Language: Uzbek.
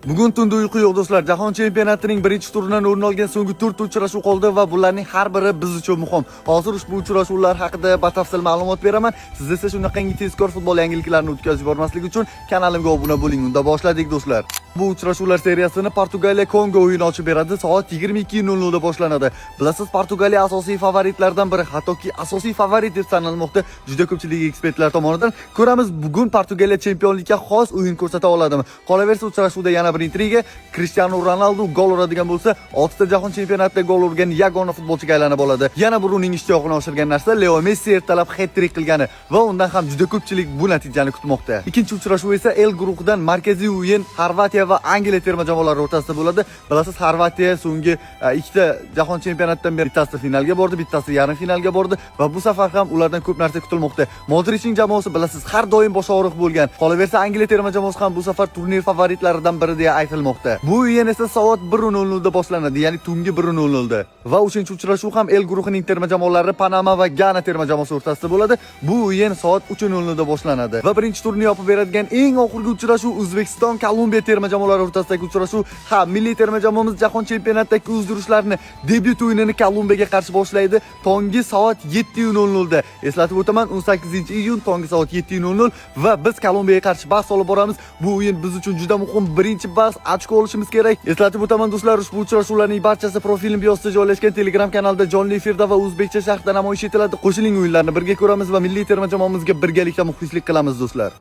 Bugun tunda uyqu yo'q do'stlar. Jahon chempionatining birinchi turidan o'rin olgan so'nggi 4 uchrashuv qoldi va bularning har biri biz uchun muhim. Hozir ushbu uchrashuvlar haqida batafsil ma'lumot beraman. Siz esa shunaqangi tezkor futbol yangiliklarini o'tkazib yubormaslik uchun kanalimga obuna bo'ling. Unda boshladik do'stlar. Bu uchrashuvlar seriyasini Portugaliya Kongo o'yini ochib beradi. Soat 22:00 da boshlanadi. Bilasiz, Portugaliya asosiy favoritlardan biri, hattoki asosiy favorit deb sanalmoqda juda ko'pchilik ekspertlar tomonidan. Ko'ramiz, bugun Portugaliya chempionlikka xos o'yin ko'rsata oladimi? Qolaversa, uchrashuvda yana bir intriga. Cristiano Ronaldo gol uradigan bo'lsa, 6 ta jahon chempionatida gol urgan yagona futbolchiga aylanib oladi. Yana bir uning ishtiyoqini oshirgan narsa Leo Messi ertalab hat-trick qilgani va undan ham juda ko'pchilik bu natijani kutmoqda. Ikkinchi uchrashuv esa L guruhidan markaziy o'yin Xorvatiya va Angliya terma jamoalari o'rtasida bo'ladi. Bilasiz, Xorvatiya so'nggi ikkita jahon chempionatidan beri bittasi finalga bordi, bittasi yarim finalga bordi va bu safar ham ulardan ko'p narsa kutilmoqda. Modricning jamoasi bilasiz, har doim bosh og'riq bo'lgan. Qolaversa, Angliya terma jamoasi ham bu safar turnir favoritlaridan biri deya aytilmoqda. Bu o'yin esa soat 1:00 da boshlanadi, ya'ni tungi 1:00 da. Va uchinchi uchrashuv ham L guruhining terma jamoalari Panama va Gana terma jamoasi o'rtasida bo'ladi. Bu o'yin soat 3:00 da boshlanadi. Va birinchi turni yopib beradigan eng oxirgi uchrashuv O'zbekiston Kolumbiya terma jamoalari o'rtasidagi uchrashuv. Ha, milliy terma jamoamiz jahon chempionatidagi o'zdirishlarni debyut o'yinini Kolumbiyaga qarshi boshlaydi tongi soat 7:00 da. Eslatib o'taman, 18-iyun tongi soat 7:00 va biz Kolumbiyaga qarshi bahs olib boramiz. Bu o'yin biz uchun juda muhim. Birinchi bahs ochko olishimiz kerak. Eslatib o'taman do'stlar, ushbu uchrashuvlarning barchasi profilim biosida joylashgan Telegram kanalida jonli efirda va o'zbekcha sharhda namoyish etiladi. Qo'shiling, o'yinlarni birga ko'ramiz va milliy terma jamoamizga birgalikda muxlislik qilamiz do'stlar.